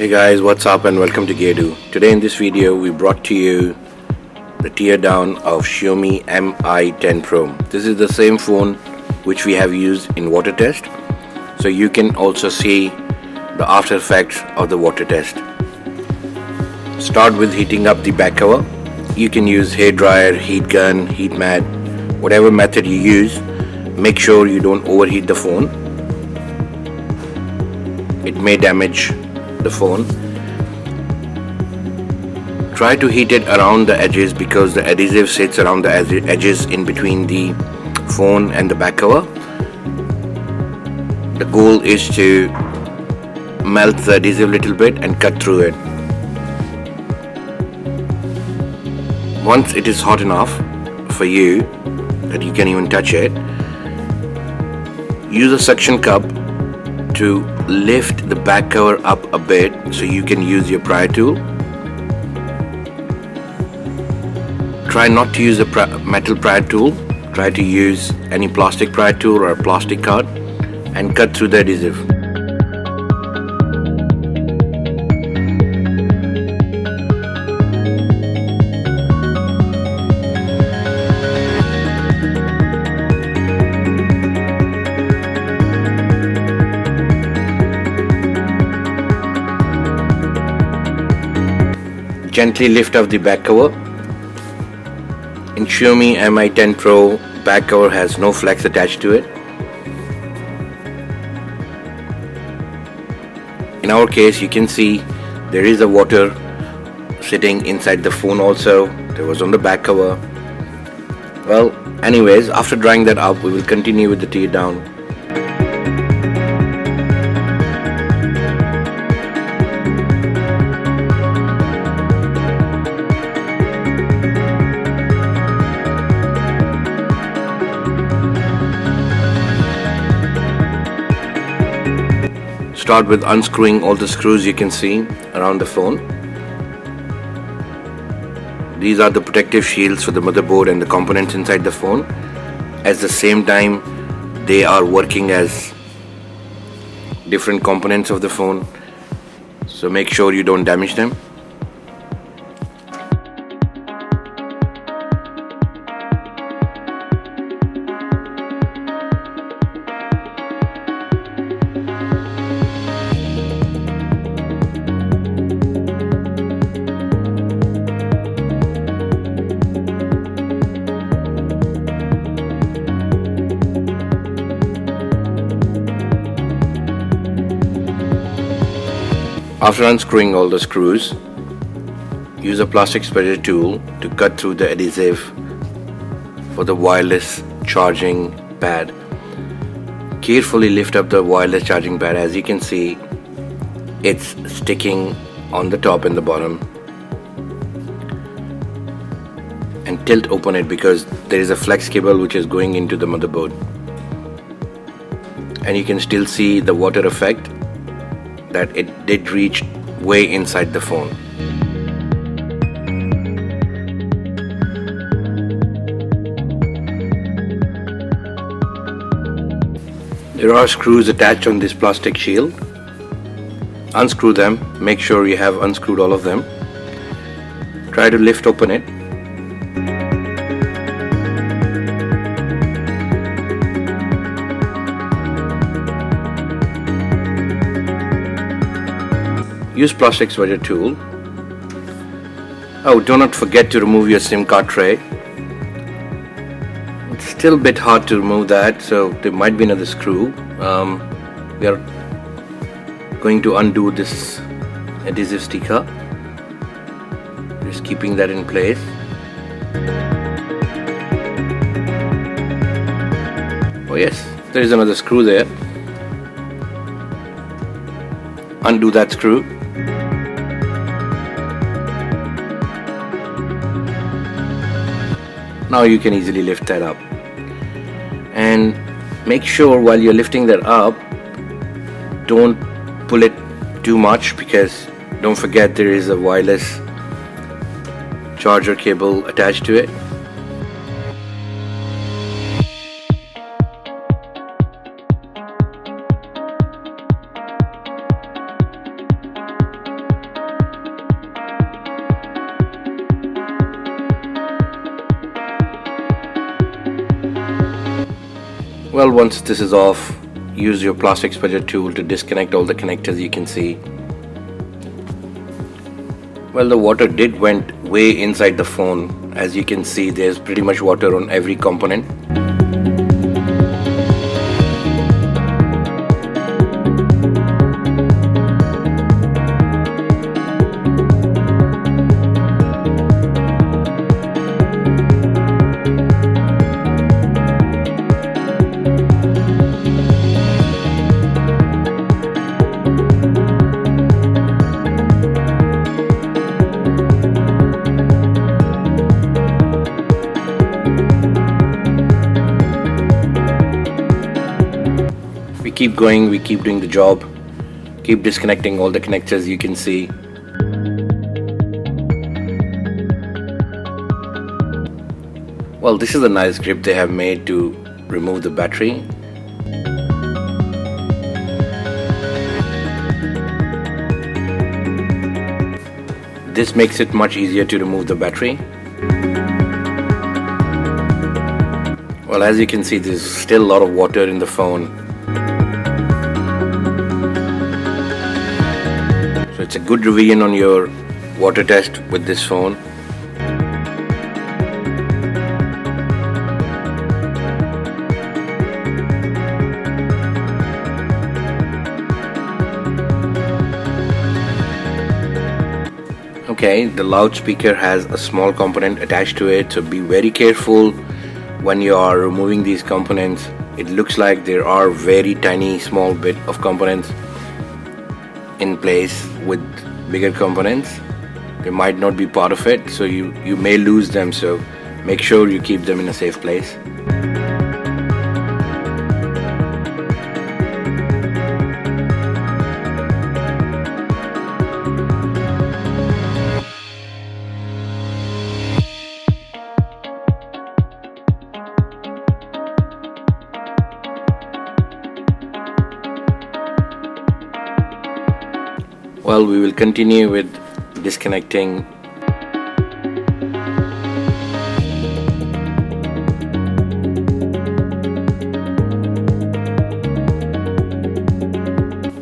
Hey guys, what's up and welcome to Geardo. Today in this video we brought to you the teardown of Xiaomi Mi 10 Pro. This is the same phone which we have used in water test, so you can also see the after effects of the water test. Start with heating up the back cover. You can use hair dryer, heat gun, heat mat, whatever method you use. Make sure you don't overheat the phone. It may damage the phone. Try to heat it around the edges because the adhesive sits around the edges in between the phone and the back cover. The goal is to melt the adhesive a little bit and cut through it. Once it is hot enough for you that you can even touch it, use a suction cup to lift the back cover up a bit so you can use your pry tool. Try not to use a metal pry tool. Try to use any plastic pry tool or a plastic card and cut through the adhesive. Gently lift up the back cover. In Xiaomi Mi 10 Pro, back cover has no flex attached to it. In our case, you can see there is a water sitting inside the phone also. There was on the back cover. Well, anyways, after drying that up, we will continue with the teardown. Start with unscrewing all the screws you can see around the phone. These are the protective shields for the motherboard and the components inside the phone. At the same time, they are working as different components of the phone, so make sure you don't damage them. After unscrewing all the screws, use a plastic spudger tool to cut through the adhesive for the wireless charging pad. Carefully lift up the wireless charging pad. As you can see, it's sticking on the top and the bottom. And tilt open it because there is a flex cable which is going into the motherboard. And you can still see the water effect, that it did reach way inside the phone. There are screws attached on this plastic shield. Unscrew them. Make sure you have unscrewed all of them. Try to lift open it. Use plastic spudger tool. Oh, do not forget to remove your SIM card tray. It's still a bit hard to remove that, so there might be another screw. We are going to undo this adhesive sticker. Just keeping that in place. Oh yes, there is another screw there. Undo that screw. Now you can easily lift that up, and make sure while you're lifting that up, don't pull it too much because don't forget there is a wireless charger cable attached to it. Well, once this is off, use your plastic spudger tool to disconnect all the connectors you can see. Well, the water did went way inside the phone. As you can see, there's pretty much water on every component. We keep going, we keep doing the job, keep disconnecting all the connectors you can see. Well, this is a nice grip they have made to remove the battery. This makes it much easier to remove the battery. Well, as you can see, there's still a lot of water in the phone. So it's a good revision on your water test with this phone. Okay, the loudspeaker has a small component attached to it, so be very careful when you are removing these components. It looks like there are very tiny small bit of components in place with bigger components. They might not be part of it, so you may lose them, so make sure you keep them in a safe place. Well, we will continue with disconnecting.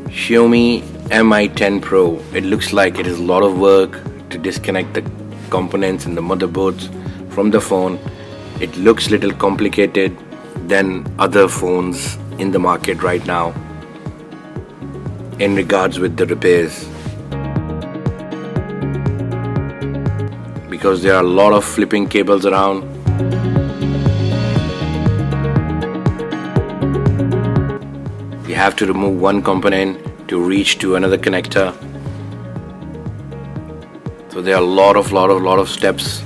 Xiaomi Mi 10 Pro. It looks like it is a lot of work to disconnect the components and the motherboards from the phone. It looks little complicated than other phones in the market right now in regards with the repairs, because there are a lot of flipping cables around. You have to remove one component to reach to another connector. So there are a lot of steps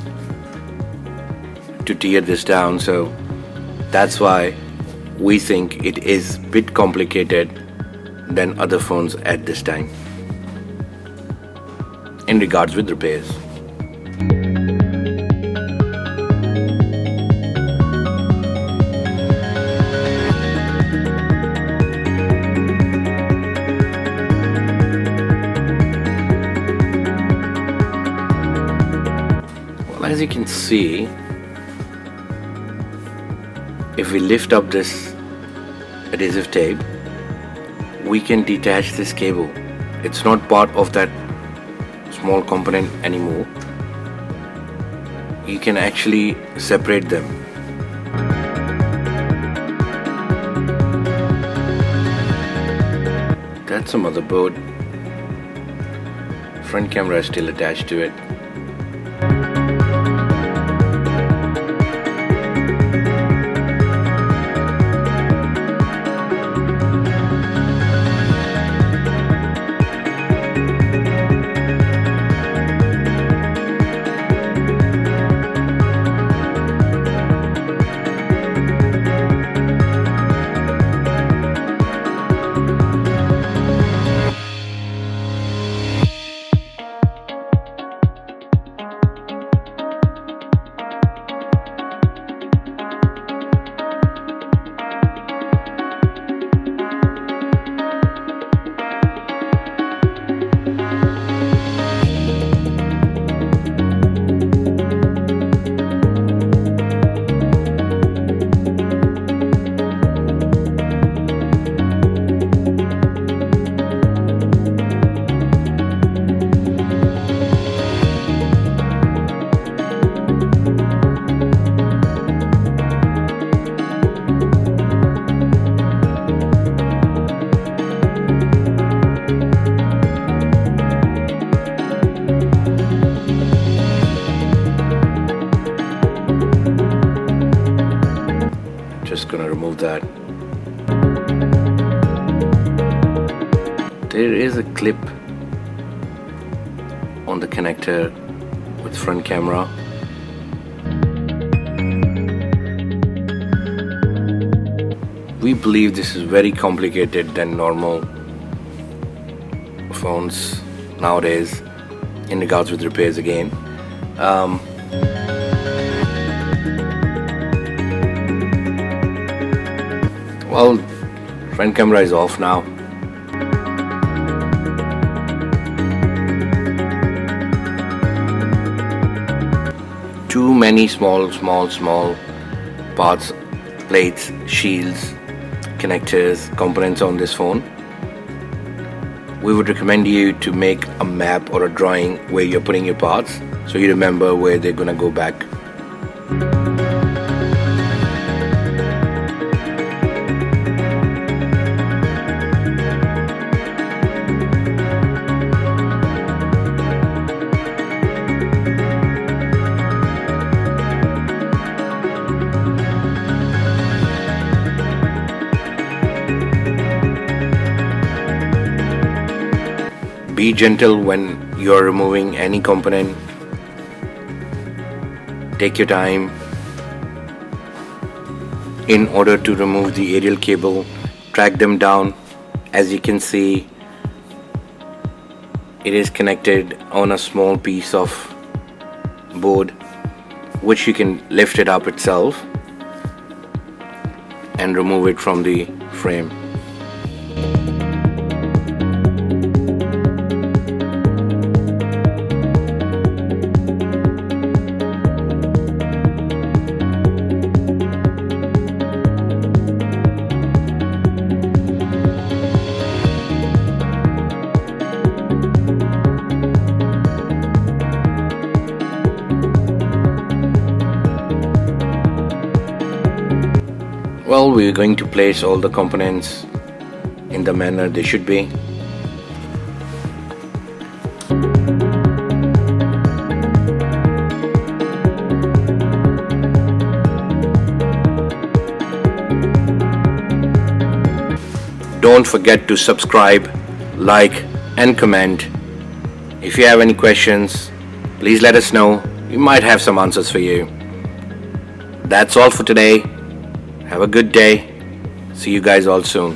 to tear this down. So that's why we think it is a bit complicated than other phones at this time in regards with repairs. Well, as you can see, if we lift up this adhesive tape, we can detach this cable. It's not part of that small component anymore. You can actually separate them. That's a motherboard. Front camera is still attached to it. gonna remove that. There is a clip on the connector with front camera. We believe this is very complicated than normal phones nowadays in regards with repairs again. Well, front camera is off now. Too many small parts, plates, shields, connectors, components on this phone. We would recommend you to make a map or a drawing where you're putting your parts so you remember where they're gonna go back. Be gentle when you're removing any component. Take your time in order to remove the aerial cable. Track them down. As you can see, it is connected on a small piece of board, which you can lift it up itself and remove it from the frame. Well, we're going to place all the components in the manner they should be. Don't forget to subscribe, like and comment. If you have any questions, please let us know. We might have some answers for you. That's all for today. Have a good day. See you guys all soon.